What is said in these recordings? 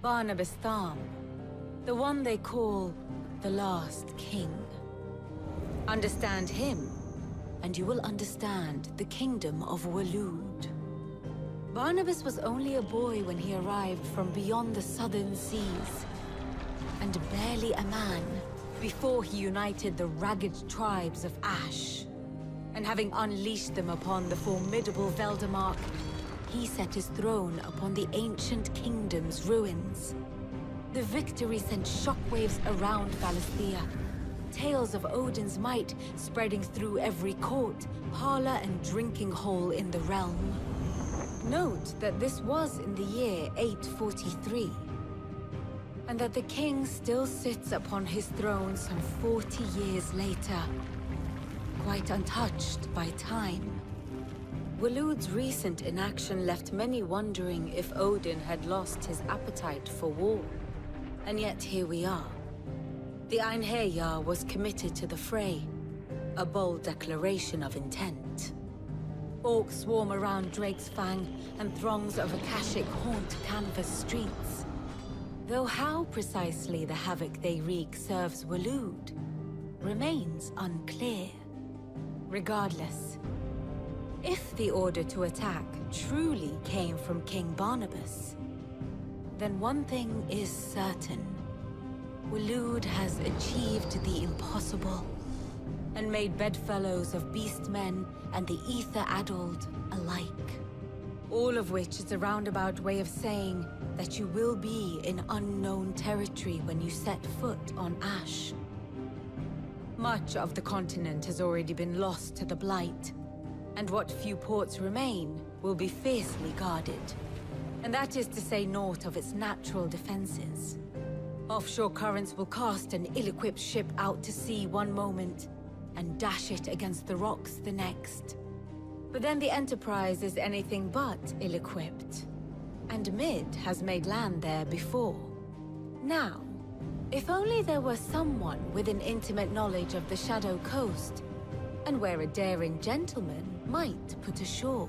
Barnabas Tharm, the one they call the Last King. Understand him, and you will understand the kingdom of Waloed. Barnabas was only a boy when he arrived from beyond the southern seas, and barely a man before he united the ragged tribes of Ash. And having unleashed them upon the formidable Veldemark, he set his throne upon the ancient kingdom's ruins. The victory sent shockwaves around Valisthea, tales of Odin's might spreading through every court, parlor, and drinking hole in the realm. Note that this was in the year 843, and that the king still sits upon his throne some 40 years later, quite untouched by time. Waloed's recent inaction left many wondering if Odin had lost his appetite for war. And yet here we are. The Einherjar was committed to the fray, a bold declaration of intent. Orcs swarm around Drake's Fang, and throngs of Akashic haunt Canvas streets. Though how precisely the havoc they wreak serves Waloed remains unclear. Regardless, if the order to attack truly came from King Barnabas, then one thing is certain. Waloed has achieved the impossible, and made bedfellows of beastmen and the ether-addled alike. All of which is a roundabout way of saying that you will be in unknown territory when you set foot on Ash. Much of the continent has already been lost to the Blight, and what few ports remain will be fiercely guarded. And that is to say naught of its natural defenses. Offshore currents will cast an ill-equipped ship out to sea one moment, and dash it against the rocks the next. But then the Enterprise is anything but ill-equipped, and Mid has made land there before. Now, if only there were someone with an intimate knowledge of the Shadow Coast, and where a daring gentleman might put ashore.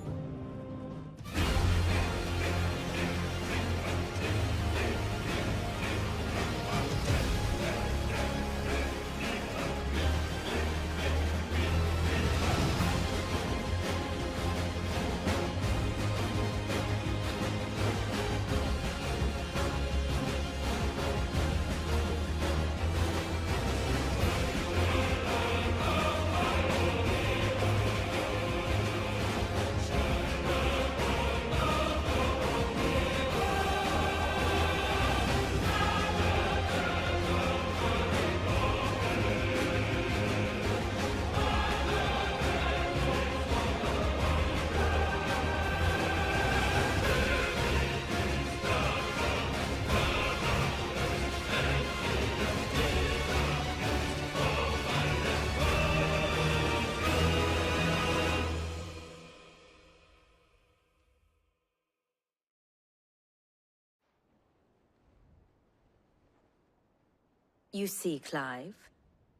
You see, Clive,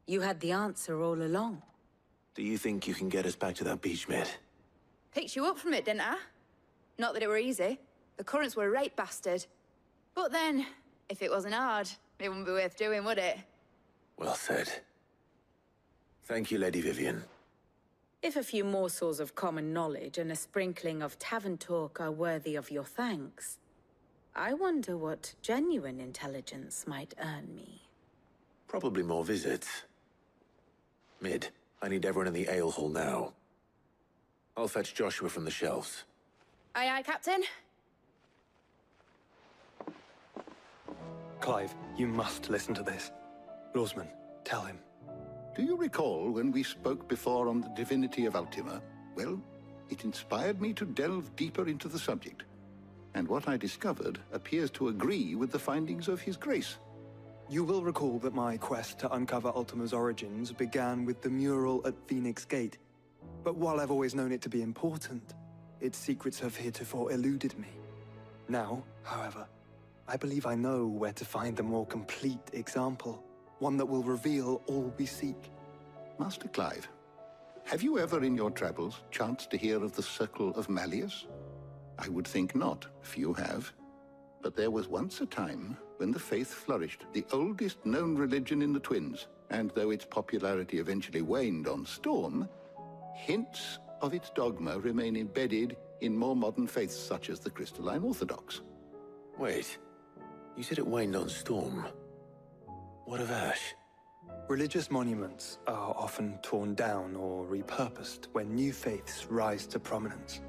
you had the answer all along. Do you think you can get us back to that beach, Mid? Picked you up from it, didn't I? Not that it were easy. The currents were a right bastard. But then, if it wasn't hard, it wouldn't be worth doing, would it? Well said. Thank you, Lady Vivian. If a few morsels of common knowledge and a sprinkling of tavern talk are worthy of your thanks, I wonder what genuine intelligence might earn me. Probably more visits. Mid, I need everyone in the ale hall now. I'll fetch Joshua from the shelves. Aye, aye, Captain. Clive, you must listen to this. Lawsman, tell him. Do you recall when we spoke before on the divinity of Ultima? Well, it inspired me to delve deeper into the subject. And what I discovered appears to agree with the findings of His Grace. You will recall that my quest to uncover Ultima's origins began with the mural at Phoenix Gate. But while I've always known it to be important, its secrets have heretofore eluded me. Now, however, I believe I know where to find the more complete example, one that will reveal all we seek. Master Clive, have you ever in your travels chanced to hear of the Circle of Malleus? I would think not, if you have. But there was once a time when the faith flourished, the oldest known religion in the Twins. And though its popularity eventually waned on Storm, hints of its dogma remain embedded in more modern faiths such as the Crystalline Orthodox. Wait, you said it waned on Storm. What of Ash? Religious monuments are often torn down or repurposed when new faiths rise to prominence.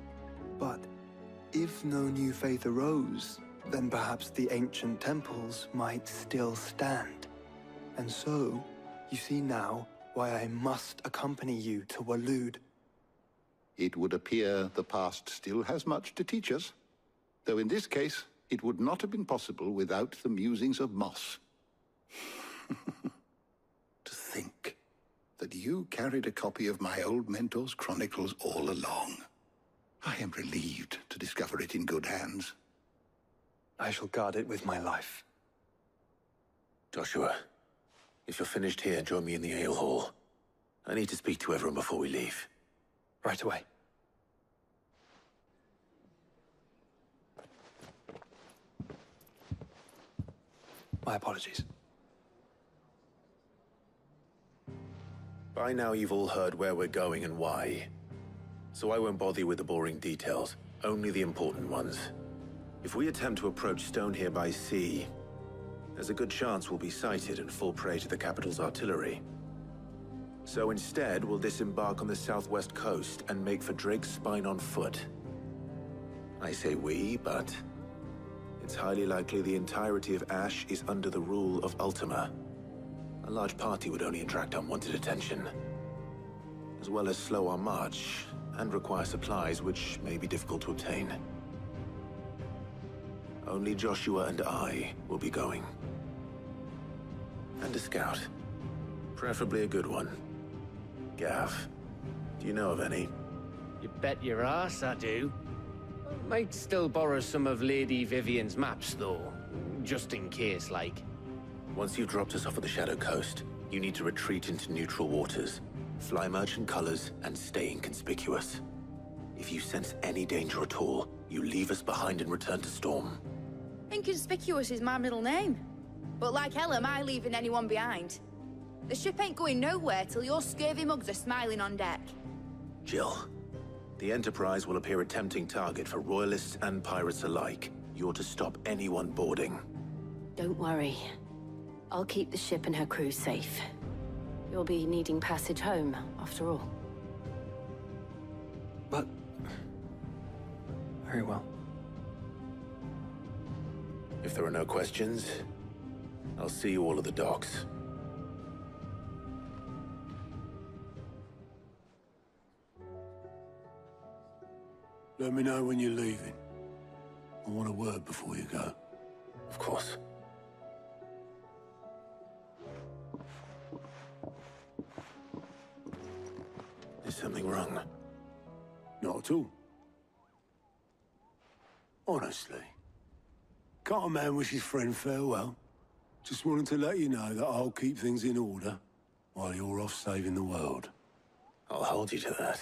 But if no new faith arose, then perhaps the ancient temples might still stand. And so, you see now why I must accompany you to Waloed. It would appear the past still has much to teach us, though in this case, it would not have been possible without the musings of Moss. To think that you carried a copy of my old mentor's chronicles all along. I am relieved to discover it in good hands. I shall guard it with my life. Joshua, if you're finished here, join me in the ale hall. I need to speak to everyone before we leave. Right away. My apologies. By now you've all heard where we're going and why. So I won't bother you with the boring details, only the important ones. If we attempt to approach Stone here by sea, there's a good chance we'll be sighted and fall prey to the capital's artillery. So instead, we'll disembark on the southwest coast and make for Drake's Spine on foot. I say we, but it's highly likely the entirety of Ash is under the rule of Ultima. A large party would only attract unwanted attention, as well as slow our march and require supplies which may be difficult to obtain. Only Joshua and I will be going. And a scout. Preferably a good one. Gav, do you know of any? You bet your ass I do. Might still borrow some of Lady Vivian's maps, though. Just in case, like. Once you've dropped us off at the Shadow Coast, you need to retreat into neutral waters, fly merchant colors, and stay inconspicuous. If you sense any danger at all, you leave us behind and return to Storm. Inconspicuous is my middle name. But like hell am I leaving anyone behind. The ship ain't going nowhere till your scurvy mugs are smiling on deck. Jill, the Enterprise will appear a tempting target for royalists and pirates alike. You're to stop anyone boarding. Don't worry. I'll keep the ship and her crew safe. You'll be needing passage home, after all. But... very well. If there are no questions, I'll see you all at the docks. Let me know when you're leaving. I want a word before you go. Of course. Is something wrong? Not at all. Honestly. Can't a man wish his friend farewell? Just wanted to let you know that I'll keep things in order while you're off saving the world. I'll hold you to that.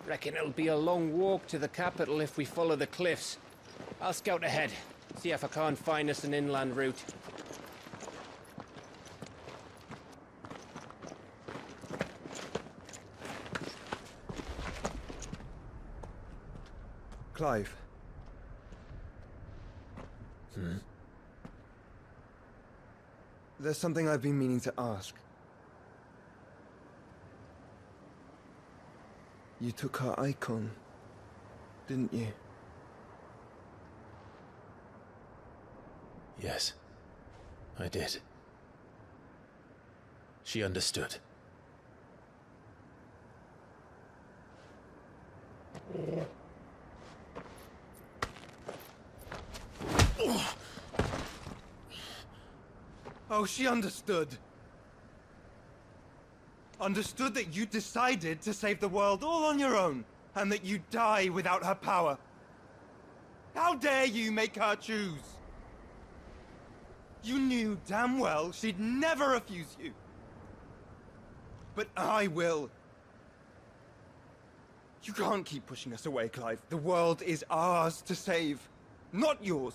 Reckon it'll be a long walk to the capital if we follow the cliffs. I'll scout ahead, see if I can't find us an inland route. Clive. There's something I've been meaning to ask. You took her icon, didn't you? Yes, I did. She understood. Oh, she understood. Understood that you decided to save the world all on your own. and that you die without her power. How dare you make her choose? You knew damn well she'd never refuse you. But I will. You can't keep pushing us away, Clive. The world is ours to save, not yours.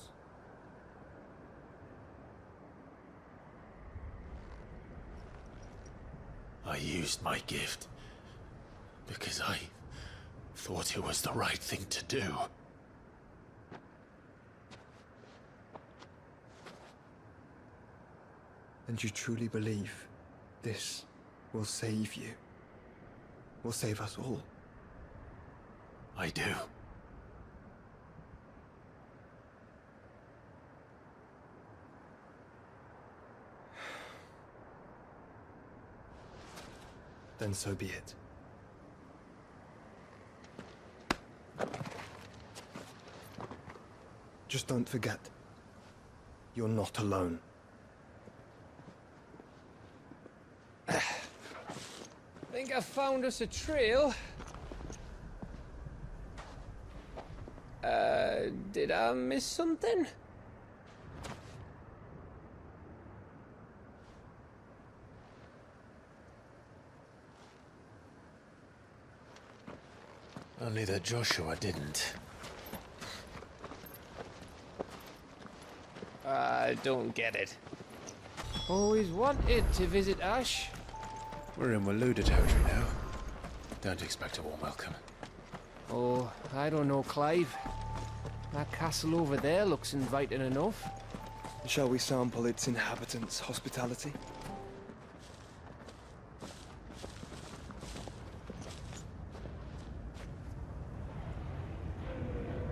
I used my gift because I thought it was the right thing to do. And you truly believe this will save you? Will save us all? I do. Then so be it. Just don't forget, you're not alone. Think I found us a trail. Did I miss something? Only that Joshua didn't. I don't get it. Always wanted to visit Ash. We're in Waloda territory now. Don't expect a warm welcome. Oh, I don't know, Clive. That castle over there looks inviting enough. Shall we sample its inhabitants' hospitality?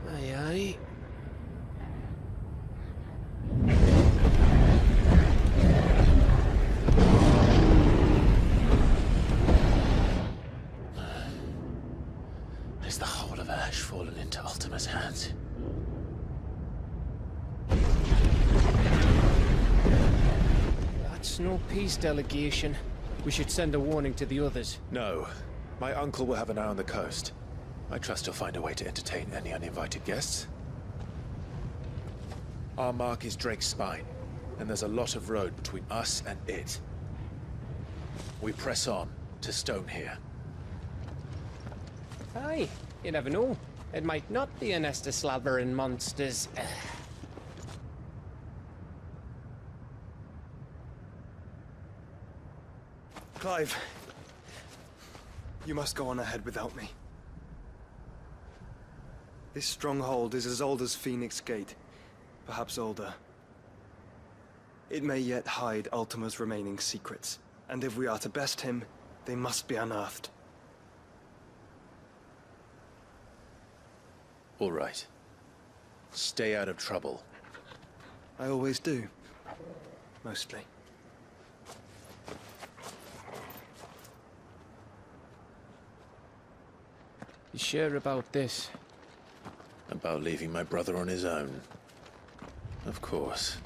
Aye, aye. Is the whole of Ash fallen into Ultima's hands? That's no peace delegation. We should send a warning to the others. No. My uncle will have an eye on the coast. I trust he'll find a way to entertain any uninvited guests. Our mark is Drake's Spine, and there's a lot of road between us and it. We press on to Stone here. Aye, you never know. It might not be a nest of slabbering monsters. Clive, you must go on ahead without me. This stronghold is as old as Phoenix Gate, perhaps older. It may yet hide Ultima's remaining secrets, and if we are to best him, they must be unearthed. All right. Stay out of trouble. I always do. Mostly. You sure about this? About leaving my brother on his own. Of course.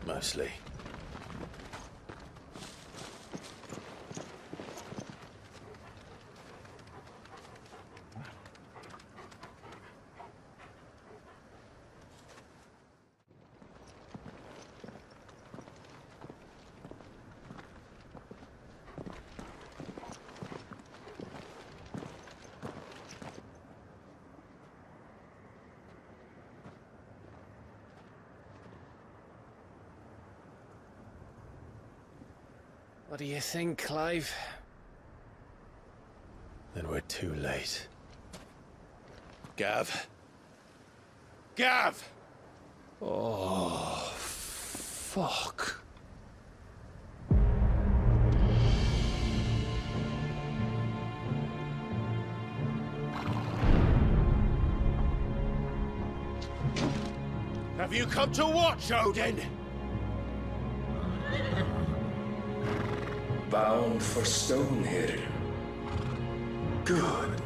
Mostly. What do you think, Clive? Then we're too late. Gav? Gav! Oh, fuck. Have you come to watch, Odin? Bound for Stonehill. Good.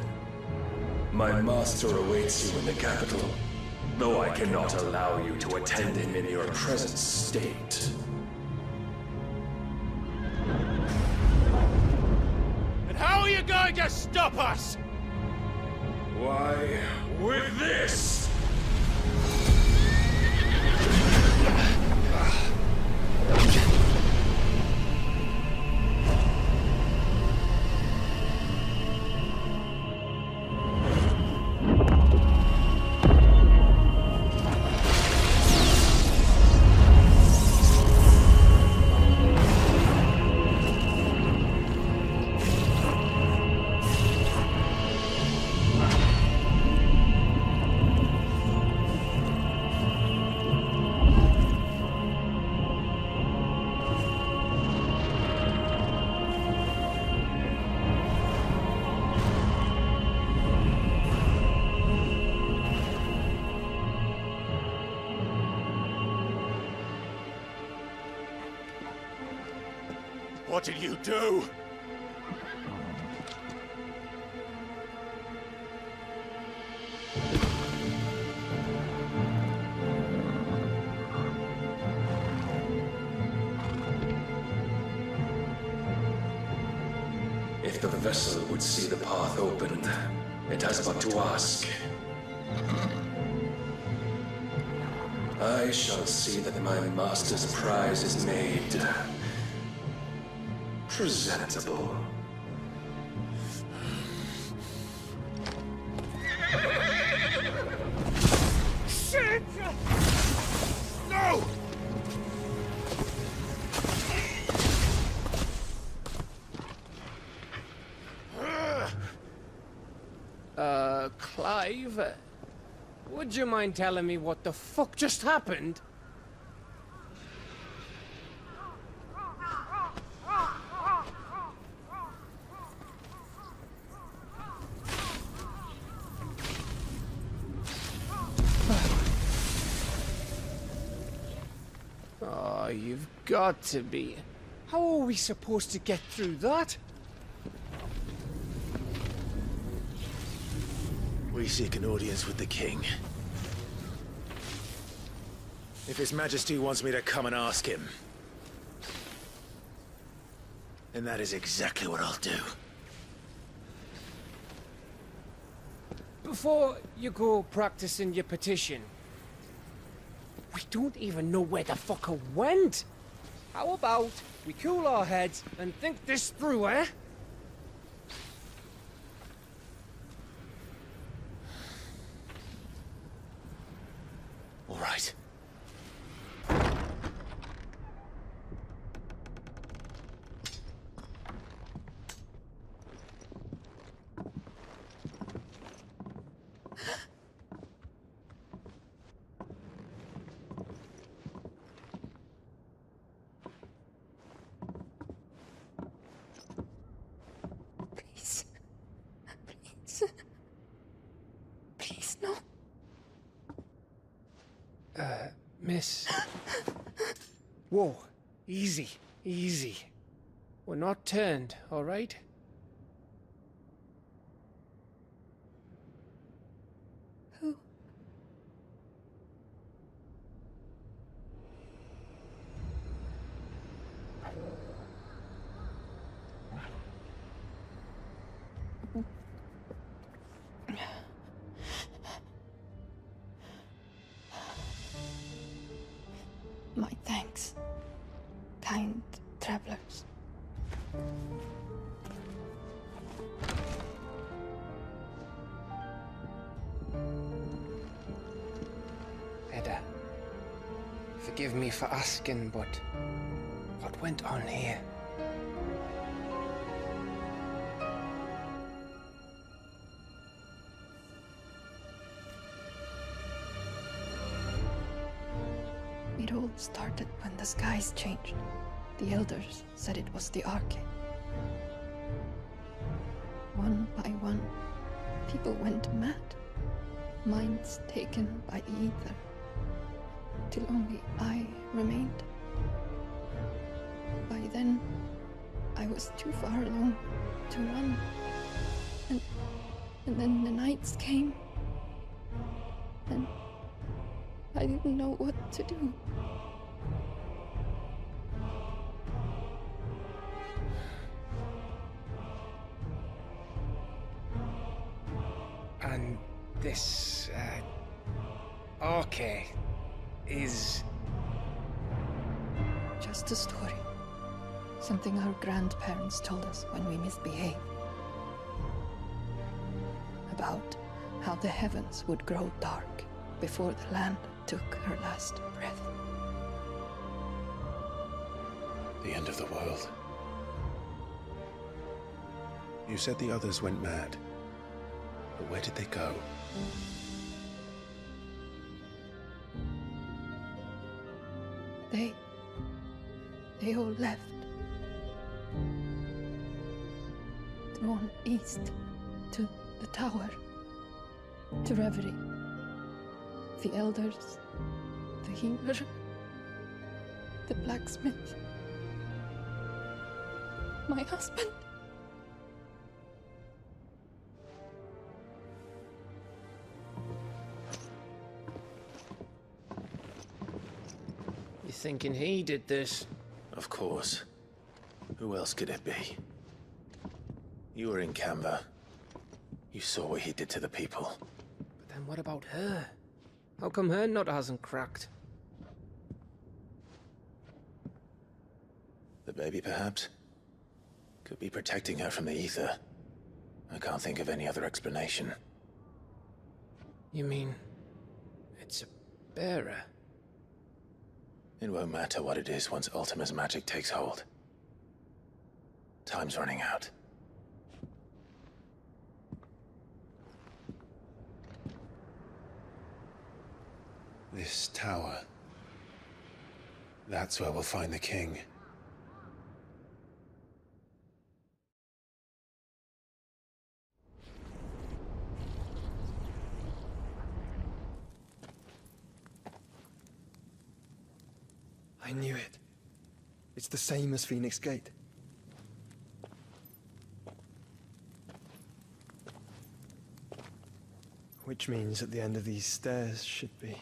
My master awaits you in the capital, though I cannot allow you to attend him in your present state. And how are you going to stop us? Why, with this! What did you do? If the vessel would see the path opened, it has but to ask. I shall see that my master's prize is made presentable. Shit! No! Clive, would you mind telling me what the fuck just happened? Oh, you've got to be. How are we supposed to get through that? We seek an audience with the king. If His Majesty wants me to come and ask him, then that is exactly what I'll do. Before you go practicing your petition, we don't even know where the fucker went. How about we cool our heads and think this through, eh? All right. Please. Please, no. Miss. Whoa. Easy. Easy. We're not turned, all right? Who? My thanks, kind travelers. Edda, forgive me for asking, but what went on here? It all started when the skies changed. The elders said it was the Arcade. One by one, people went mad. Minds taken by the ether. Till only I remained. By then, I was too far along to run. And then the nights came. And I didn't know what to do. And This, Arche is... Just a story. Something our grandparents told us when we misbehaved. About how the heavens would grow dark before the land took her last breath. The end of the world. You said the others went mad. But where did they go? They all left. Drawn east to the tower, to Reverie. The elders, the healer, the blacksmith, my husband. You thinking he did this? Of course. Who else could it be? You were in Canva. You saw what he did to the people. But then what about her? How come her nut hasn't cracked? The baby, perhaps? Could be protecting her from the ether. I can't think of any other explanation. You mean... it's a bearer? It won't matter what it is once Ultima's magic takes hold. Time's running out. This tower. That's where we'll find the king. I knew it. It's the same as Phoenix Gate. Which means at the end of these stairs should be...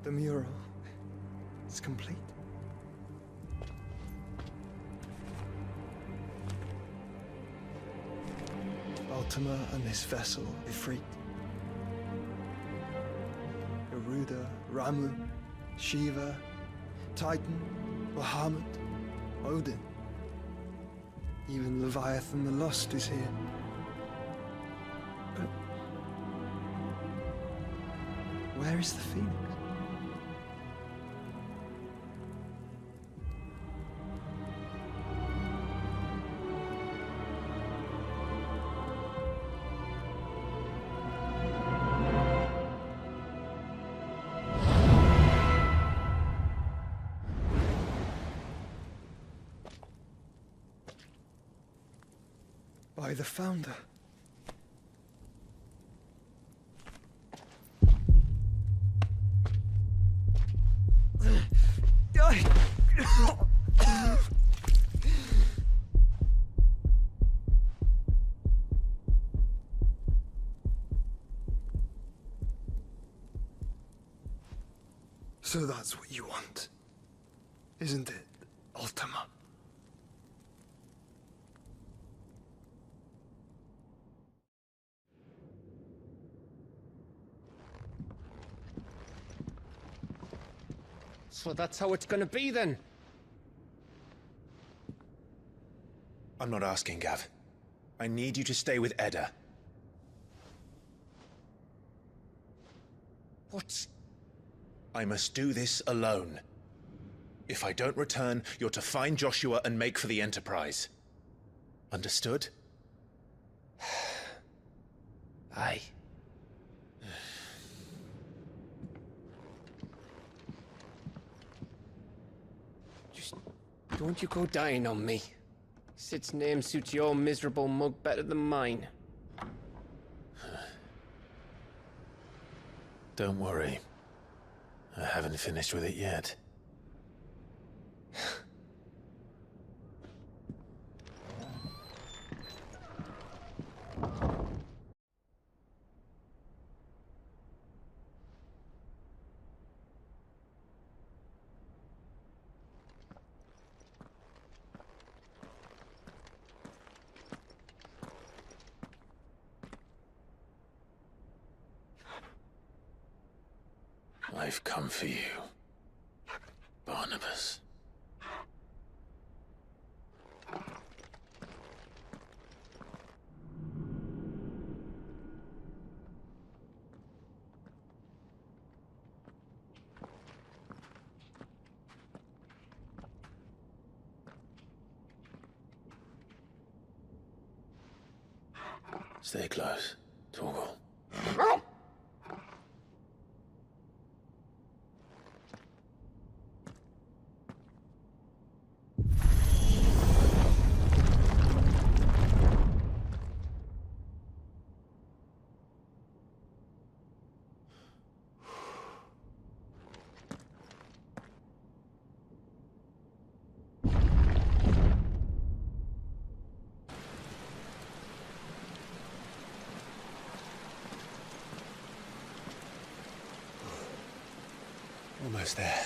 The mural is complete. Ultima and this vessel, Ifrit. Garuda, Ramu, Shiva, Titan, Bahamut, Odin. Even Leviathan the Lost is here. But where is the Phoenix? By the Founder. So that's what you want, isn't it, Ultima? So that's how it's gonna be then? I'm not asking, Gav. I need you to stay with Edda. What's... I must do this alone. If I don't return, you're to find Joshua and make for the Enterprise. Understood? Aye. Just don't you go dying on me. Sid's name suits your miserable mug better than mine. Don't worry. I haven't finished with it yet. I've come for you, Barnabas. Stay close, Torgal. Almost there.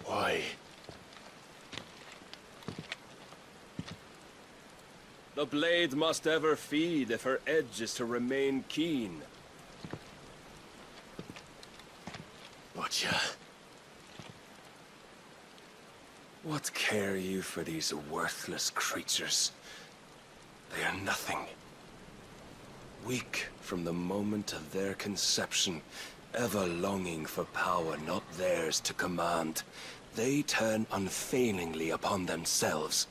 Why? The blade must ever feed if her edge is to remain keen. Watcha. What care you for these worthless creatures? They are nothing. Weak from the moment of their conception, ever longing for power not theirs to command, they turn unfailingly upon themselves.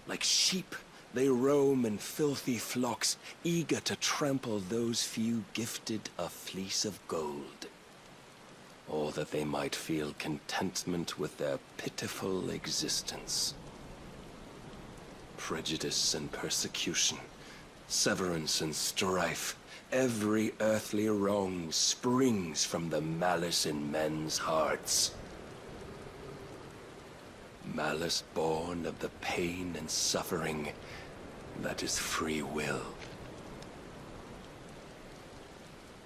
Like sheep, they roam in filthy flocks, eager to trample those few gifted a fleece of gold. Or that they might feel contentment with their pitiful existence. Prejudice and persecution, severance and strife, every earthly wrong springs from the malice in men's hearts. Malice born of the pain and suffering that is free will.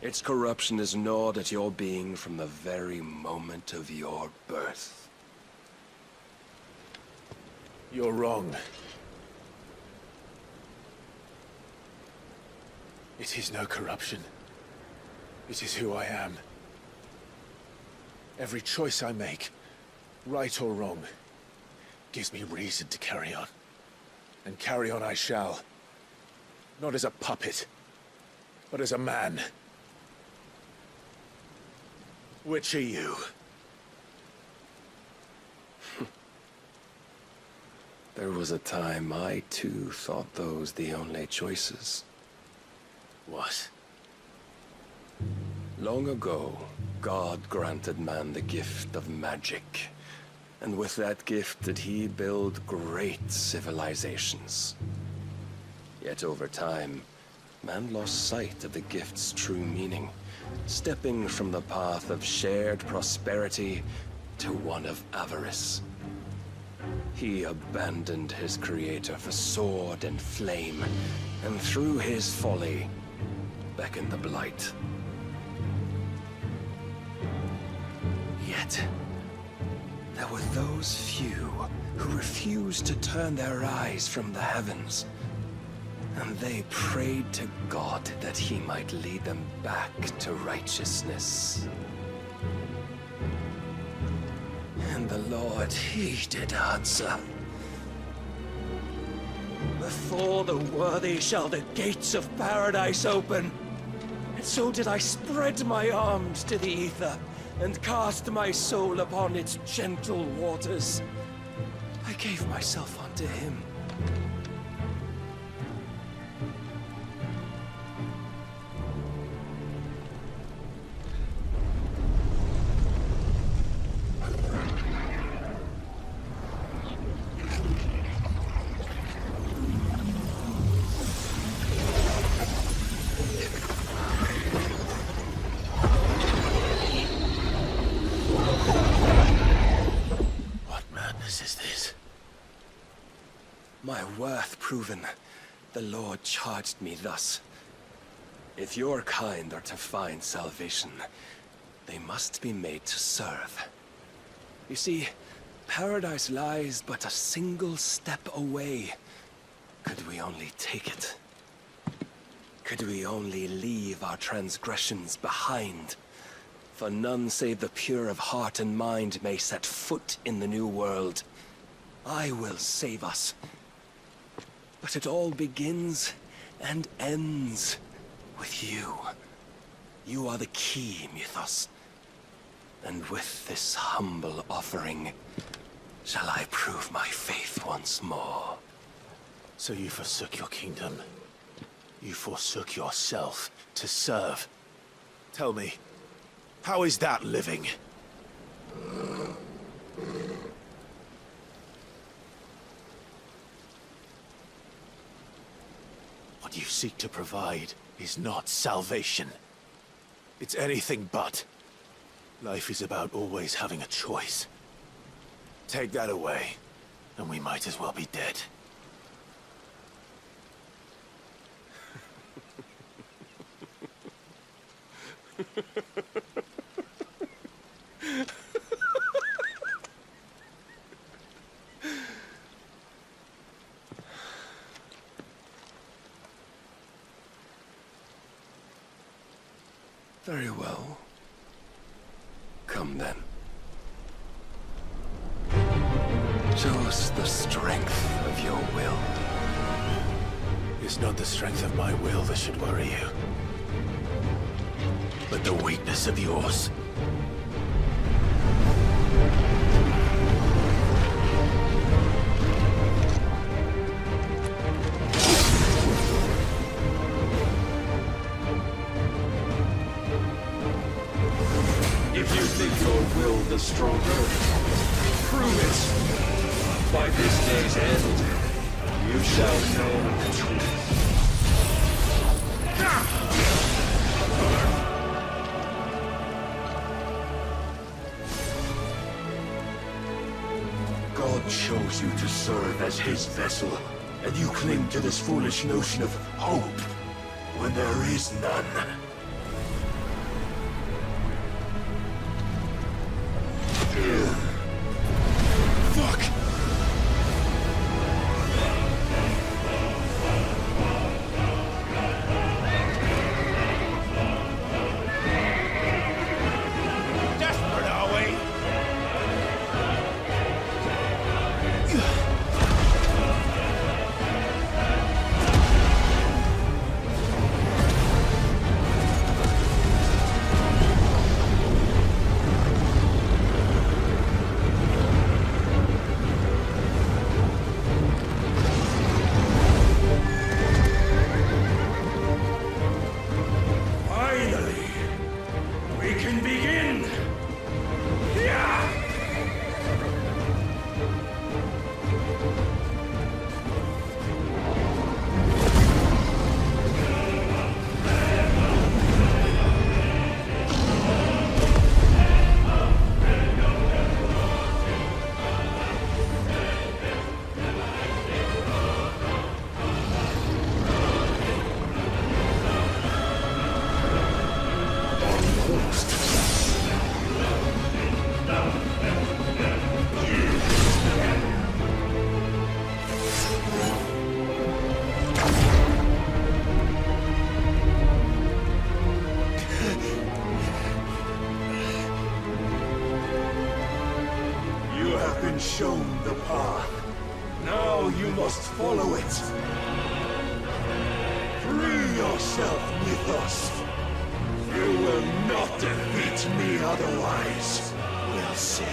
Its corruption is gnawed at your being from the very moment of your birth. You're wrong. It is no corruption. It is who I am. Every choice I make, right or wrong, gives me reason to carry on. And carry on I shall. Not as a puppet, but as a man. Which are you? There was a time I too thought those the only choices. What? Long ago, God granted man the gift of magic. And with that gift did he build great civilizations. Yet over time, man lost sight of the gift's true meaning, stepping from the path of shared prosperity to one of avarice. He abandoned his creator for sword and flame, and through his folly, beckoned the blight. Yet, there were those few who refused to turn their eyes from the heavens, and they prayed to God that he might lead them back to righteousness. And the Lord, he did answer. Before the worthy shall the gates of paradise open. And so did I spread my arms to the ether, and cast my soul upon its gentle waters. I gave myself unto him. My worth proven, the Lord charged me thus. If your kind are to find salvation, they must be made to serve. You see, paradise lies but a single step away. Could we only take it? Could we only leave our transgressions behind? For none save the pure of heart and mind may set foot in the new world. I will save us. But it all begins and ends with you. You are the key, Mythos. And with this humble offering, shall I prove my faith once more. So you forsook your kingdom. You forsook yourself to serve. Tell me, how is that living? What you seek to provide is not salvation. It's anything but. Life is about always having a choice. Take that away, and we might as well be dead. Very well. Come then. Show us the strength of your will. It's not the strength of my will that should worry you, but the weakness of yours. If you think your will the stronger, prove it. By this day's end, you shall know the truth. God chose you to serve as his vessel, and you cling to this foolish notion of hope when there is none. Fuck! Desperate, are we? so you must follow it. Free yourself, Mythos. You will not defeat me otherwise. We'll see.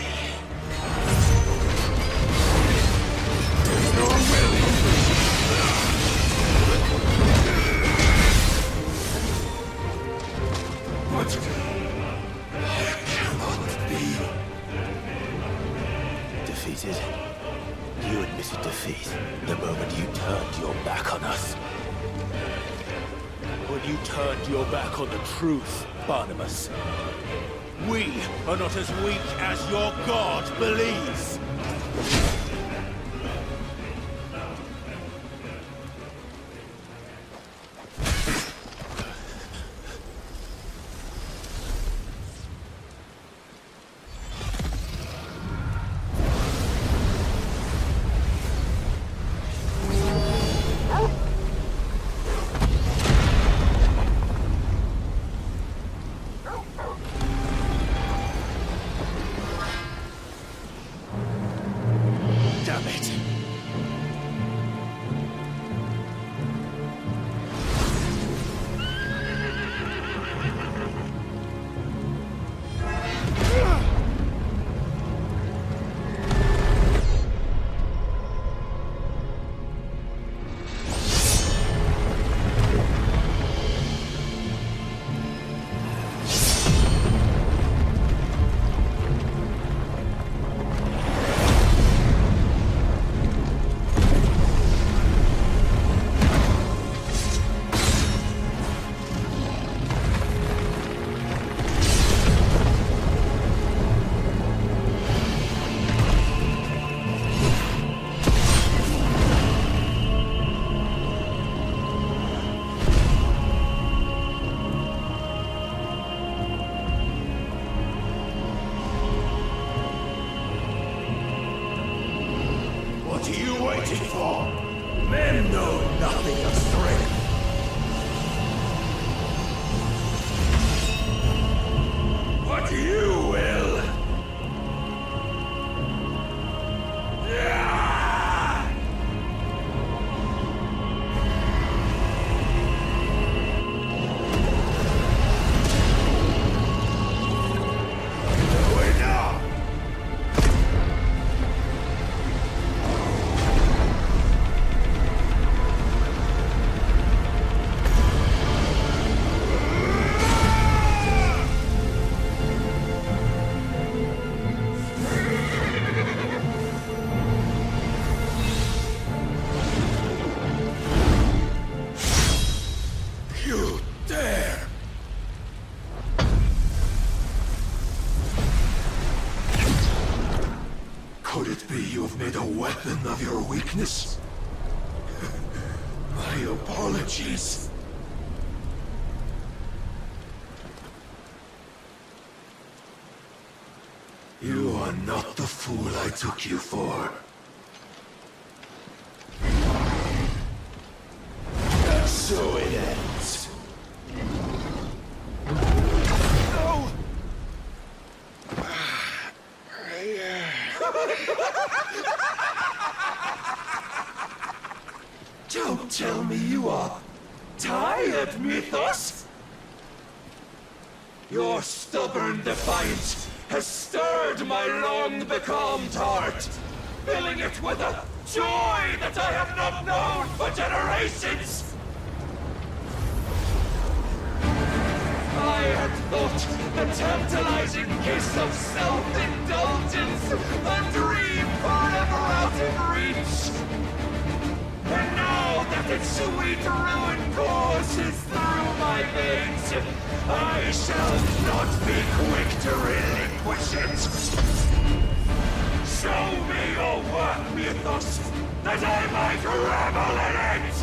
There's no will. What? I cannot be. Defeated? You admitted defeat the moment you turned your back on us. When you turned your back on the truth, Barnabas. We are not as weak as your god believes. Damn it. What are you waiting for? Men know nothing of strength. But you will. Yeah! Wait now! You dare! Could it be you've made a weapon of your weakness? My apologies. You are not the fool I took you for. And so it ends. No! Don't tell me you are tired, Mythos! Your stubborn defiance has stirred my long-becalmed heart, filling it with a joy that I have not known for generations! I had thought the tantalizing kiss of self-indulgence a dream forever out of reach. And now that its sweet ruin courses through my veins, I shall not be quick to relinquish it. Show me your work, Mythos, that I might revel in it!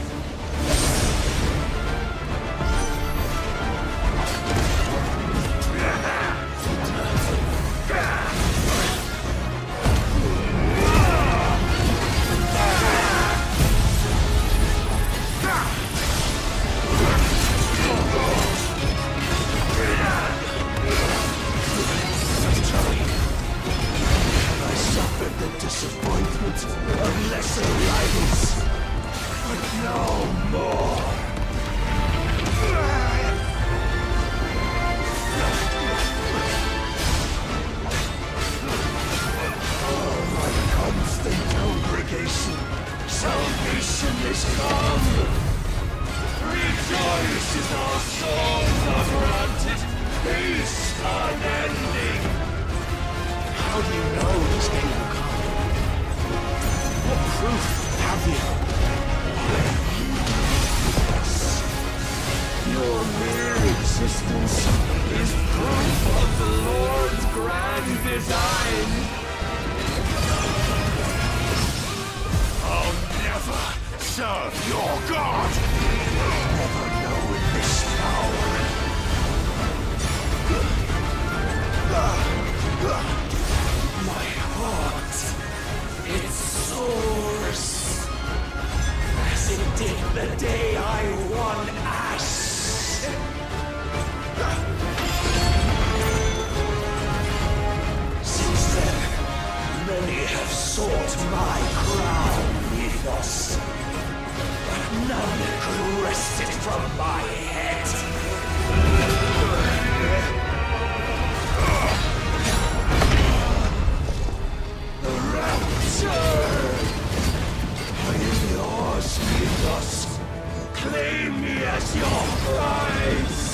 I suffered the disappointment of lesser rise, but no more. Oh, my constant congregation, salvation is come. Rejoice is our souls are granted, peace unending. How do you know this day will come? What proof have you? Your mere existence is proof of the Lord's grand design. I'll never serve your God. Never know this power. My heart, it soars, as it did the day I won Ash. Since then, many have sought my crown, Ethos, but none could wrest it from my head. The rapture! I am yours, Ethos. Claim me as your prize!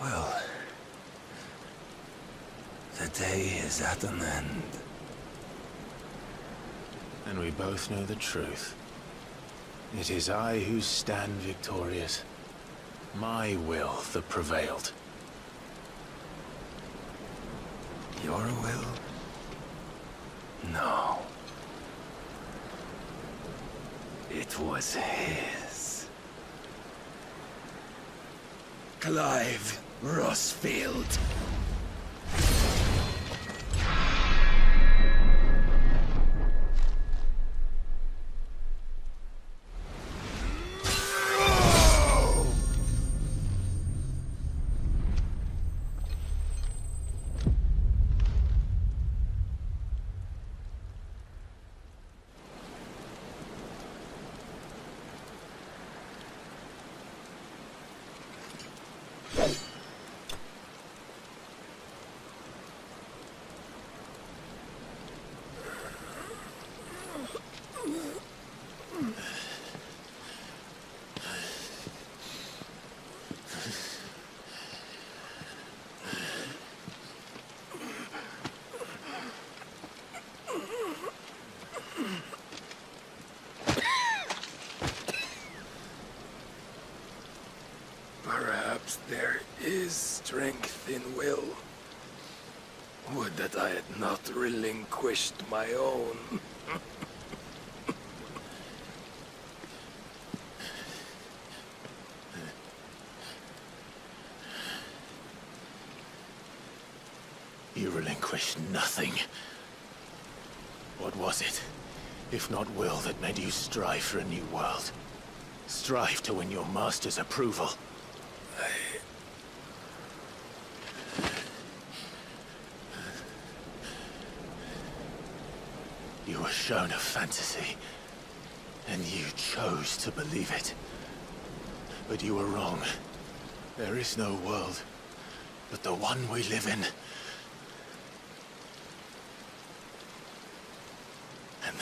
Well, the day is at an end. And we both know the truth. It is I who stand victorious. My will that prevailed. Your will? No. It was his. Clive Rossfield. Perhaps there is strength in will. Would that I had not relinquished my own. You relinquished nothing. What was it, if not will, that made you strive for a new world? Strive to win your master's approval? You were shown a fantasy, and you chose to believe it. But you were wrong. There is no world, but the one we live in. And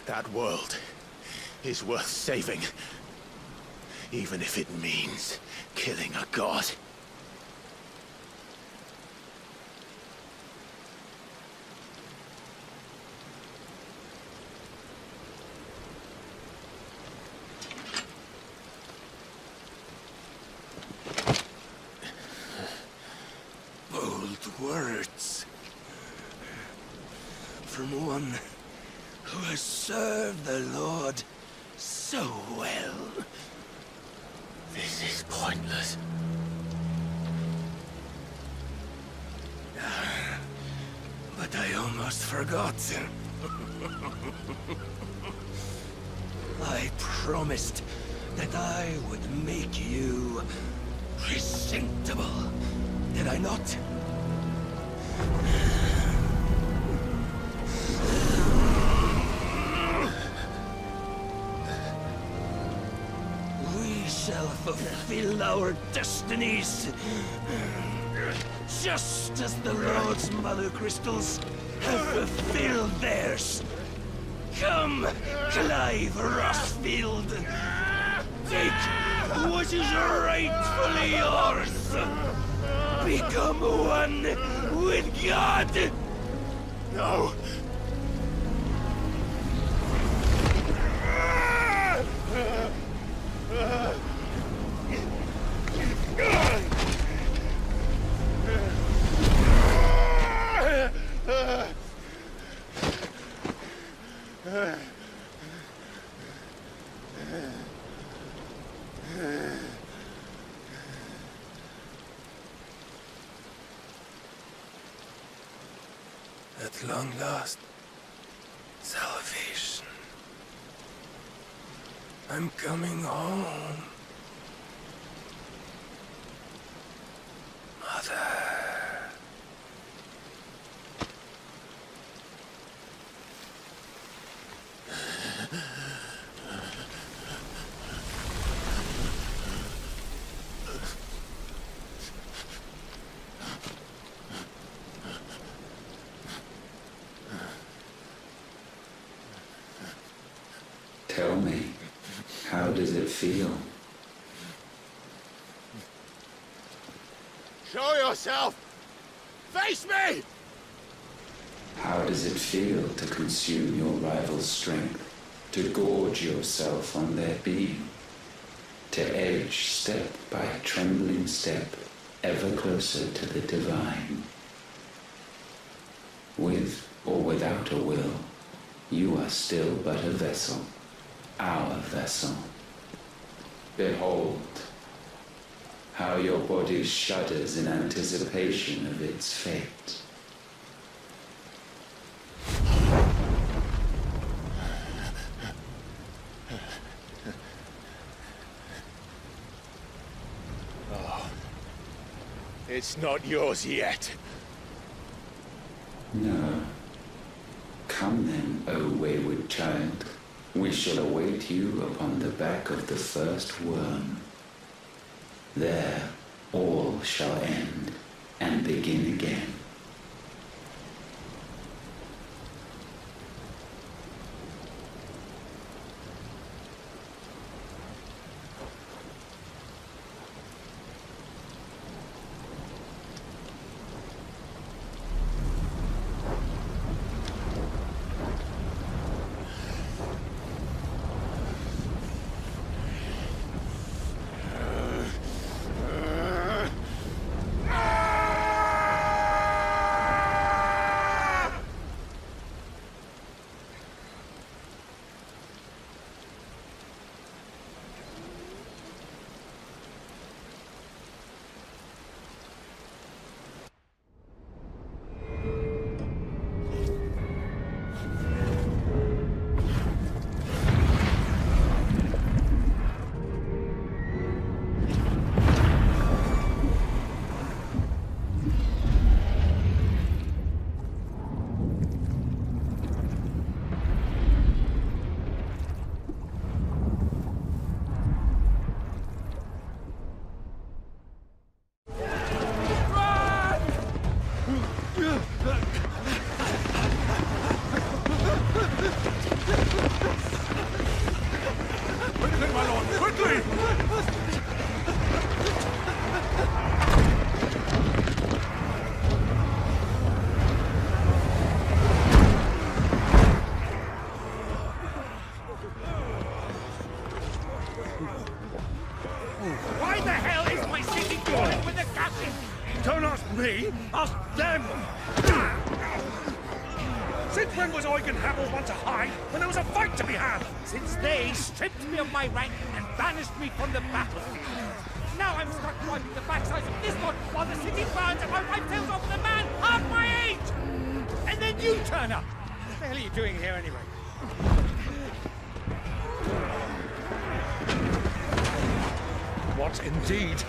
that world is worth saving. Even if it means killing a god. Bold words. From one who has served the Lord so well. almost forgotten. I promised that I would make you presentable. Did I not? We shall fulfill our destinies, just as the Lord's Mother Crystals have fulfilled theirs. Come, Clive Rossfield. Take what is rightfully yours. Become one with God. No. At long last, salvation. I'm coming home. Mother. Tell me, how does it feel? Show yourself! Face me! How does it feel to consume your rival's strength? To gorge yourself on their beam? To edge step by trembling step ever closer to the divine? With or without a will, you are still but a vessel. Our vessel. Behold, how your body shudders in anticipation of its fate. Oh, it's not yours yet. No. Come then, O wayward child. We shall await you upon the back of the first worm. There, all shall end and begin again. Why the hell is my city falling with the captain? Don't ask me, ask them! Since when was Eugen Hamel one to hide when there was a fight to be had? Since they stripped me of my rank and banished me from the battlefield. Now I'm stuck wiping the backsides of this one while the city burns and my wife tells off the man half my age! And then then you turn up! What the hell are you doing here anyway? What indeed?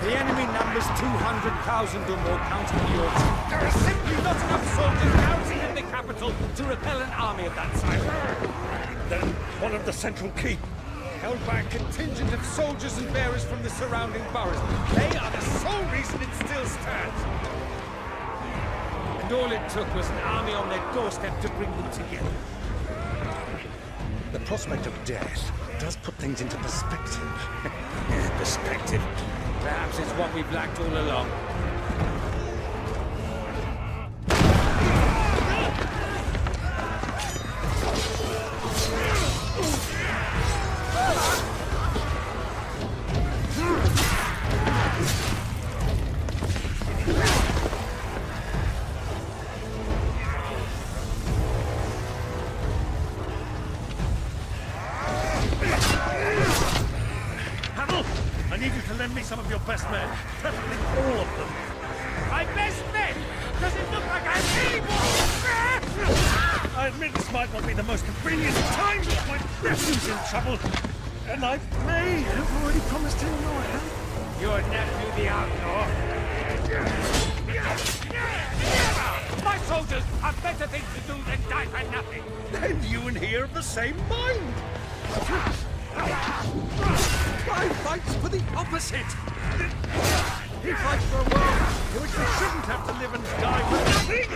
The enemy numbers 200,000 or more, counting yours. There are simply not enough soldiers garrisoned in the capital to repel an army of that size. Then one of the central keep, held by a contingent of soldiers and bearers from the surrounding boroughs. They are the sole reason it still stands. And all it took was an army on their doorstep to bring them together. The prospect of death does put things into perspective. Perspective? Perhaps it's what we've lacked all along. I need you to lend me some of your best men. Preferably all of them. My best men? Does it look like I need one? I admit this might not be the most convenient time, but my nephew's in trouble. And I may have already promised him your help. Your nephew, the outlaw? Never! My soldiers have better things to do than die for nothing. Then you and he are of the same mind. I fights for the opposite! He fights for a world in which we shouldn't have to live and die for nothing!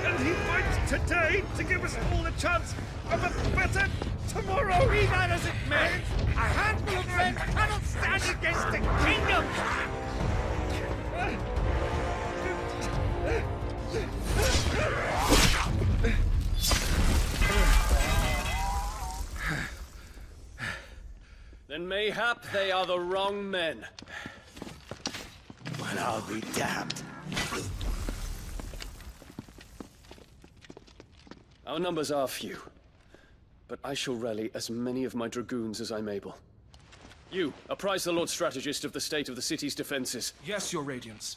And he fights today to give us all a chance of a better tomorrow! Be that as it may, a handful of men cannot stand against a kingdom! Then mayhap they are the wrong men. Well, I'll be damned. Our numbers are few, but I shall rally as many of my dragoons as I'm able. You, apprise the Lord Strategist of the state of the city's defenses. Yes, Your Radiance.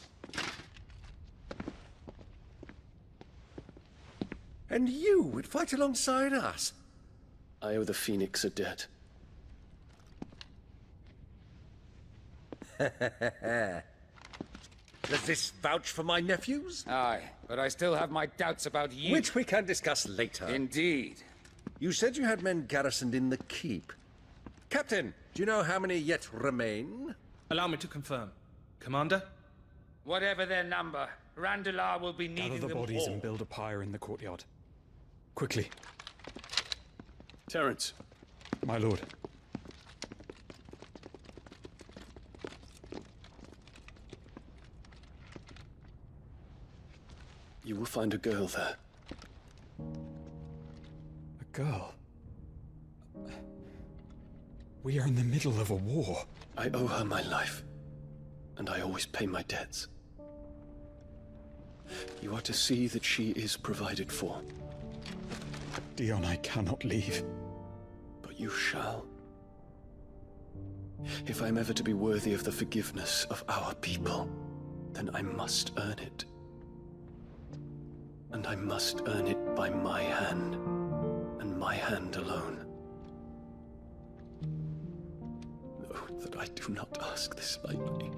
And you would fight alongside us? I owe the Phoenix a debt. Does this vouch for my nephews? Aye, but I still have my doubts about you. Which we can discuss later. Indeed. You said you had men garrisoned in the keep. Captain, do you know how many yet remain? Allow me to confirm. Commander? Whatever their number, Randalar will be needing Gather the them bodies all. and build a pyre in the courtyard. Quickly. Terence. My lord. You will find a girl there. A girl? We are in the middle of a war. I owe her my life, and I always pay my debts. You are to see that she is provided for. Dion, I cannot leave. But you shall. If I'm ever to be worthy of the forgiveness of our people, then I must earn it. And I must earn it by my hand, and my hand alone. Know that I do not ask this lightly.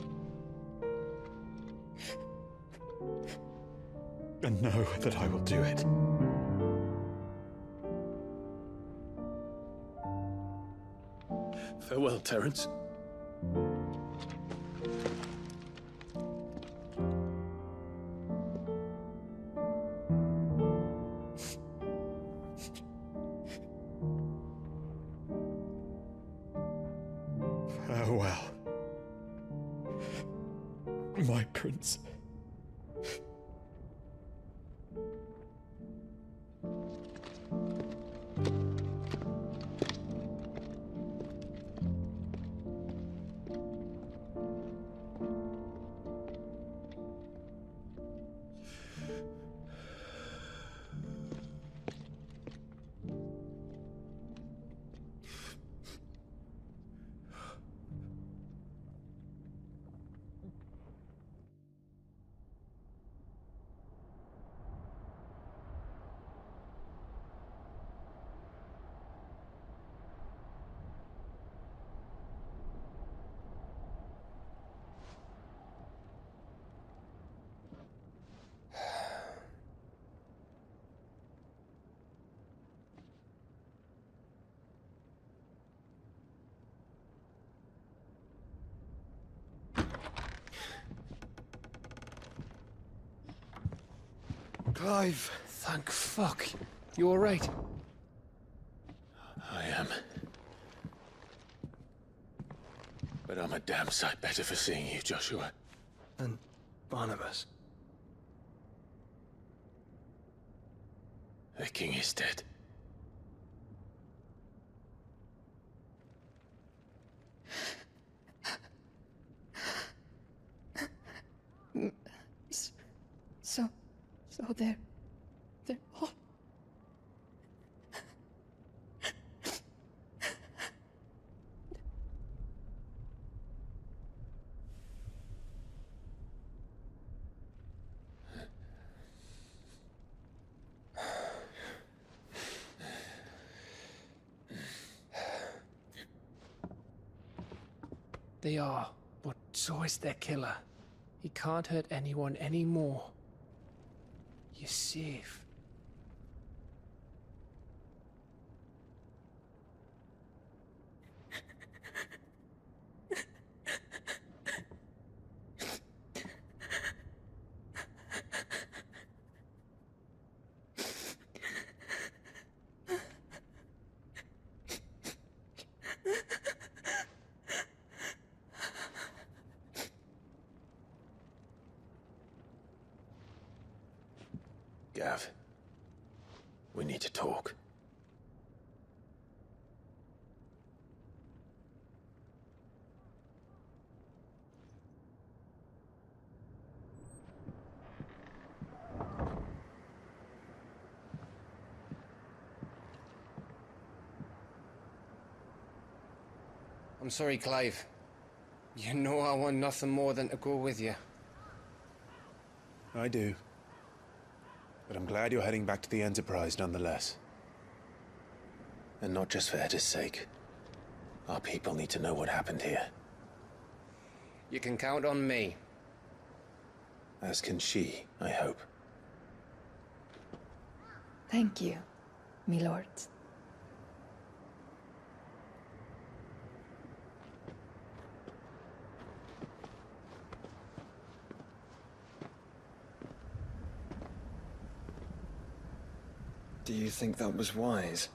And know that I will do it. Farewell, Terence. Farewell, my prince. Clive! Thank fuck. You alright? I am. But I'm a damn sight better for seeing you, Joshua. And Barnabas. The king is dead. So they're all... They are, but so is their killer. He can't hurt anyone anymore. You're safe. Gav, we need to talk. I'm sorry, Clive. You know I want nothing more than to go with you. I do. But I'm glad you're heading back to the Enterprise nonetheless. And not just for Edda's sake. Our people need to know what happened here. You can count on me. As can she, I hope. Thank you, my lord. Do you think that was wise?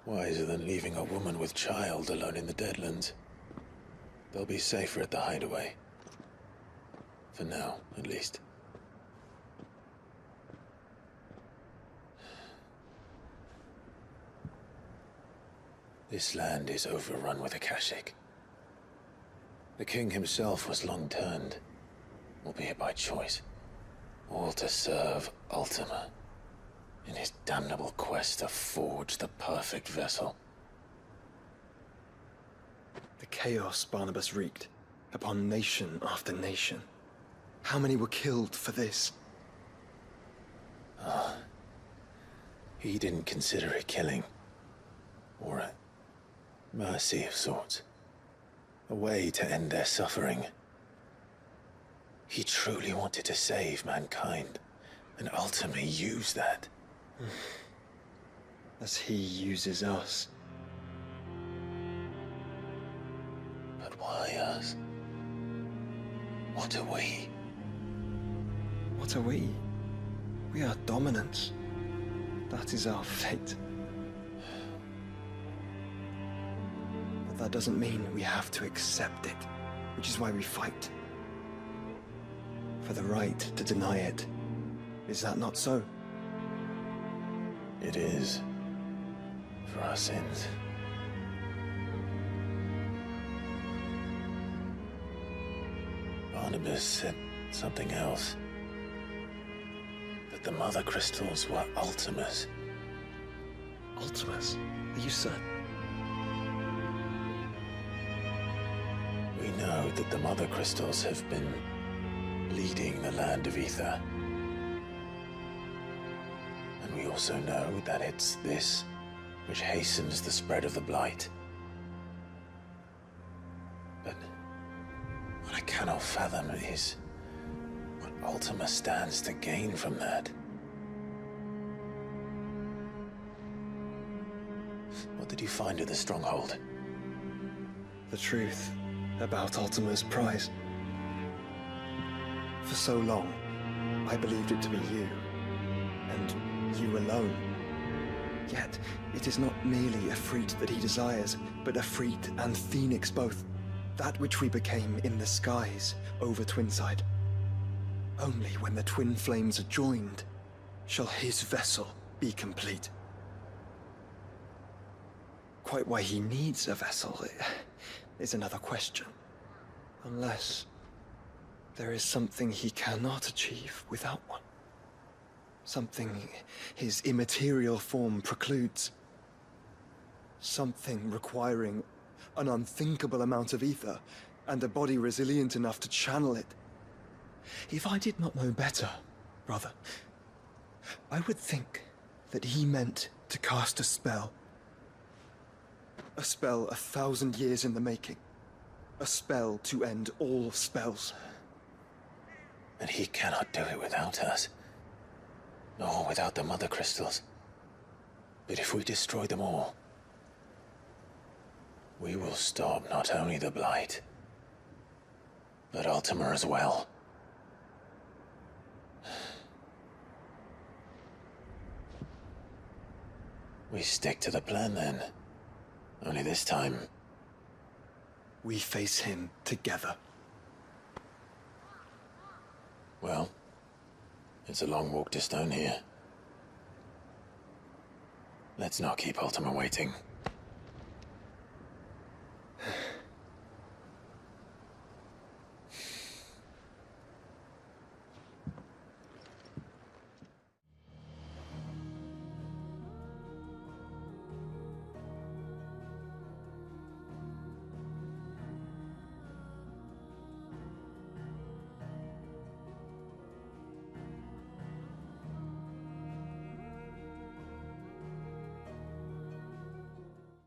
Wiser than leaving a woman with child alone in the Deadlands. They'll be safer at the hideaway. For now, at least. This land is overrun with Akashic. The king himself was long turned, albeit by choice, all to serve Ultima, in his damnable quest to forge the perfect vessel. The chaos Barnabas wreaked upon nation after nation. How many were killed for this? He didn't consider it killing. Or a mercy of sorts. A way to end their suffering. He truly wanted to save mankind, and ultimately used that. As he uses us. But why us? What are we? What are we? We are dominance. That is our fate. But that doesn't mean we have to accept it, which is why we fight. For the right to deny it. Is that not so? It is. For our sins. Barnabas said something else. That the Mother Crystals were Ultimas. Ultimas? Are you certain? We know that the Mother Crystals have been leading the land of Ether. And we also know that it's this which hastens the spread of the Blight. But what I cannot fathom is what Ultima stands to gain from that. What did you find at the Stronghold? The truth about Ultima's prize. For so long, I believed it to be you, and you alone. Yet, it is not merely a Efreet that he desires, but Efreet and Phoenix both. That which we became in the skies over Twinside. Only when the twin flames are joined shall his vessel be complete. Quite why he needs a vessel is another question. Unless there is something he cannot achieve without one. Something his immaterial form precludes. Something requiring an unthinkable amount of ether and a body resilient enough to channel it. If I did not know better, brother, I would think that he meant to cast a spell. A spell 1,000 years in the making. A spell to end all spells. And he cannot do it without us. Nor without the Mother Crystals. But if we destroy them all, we will stop not only the Blight, but Ultima as well. We stick to the plan then. Only this time, we face him together. Well, it's a long walk to Stone here. Let's not keep Ultima waiting.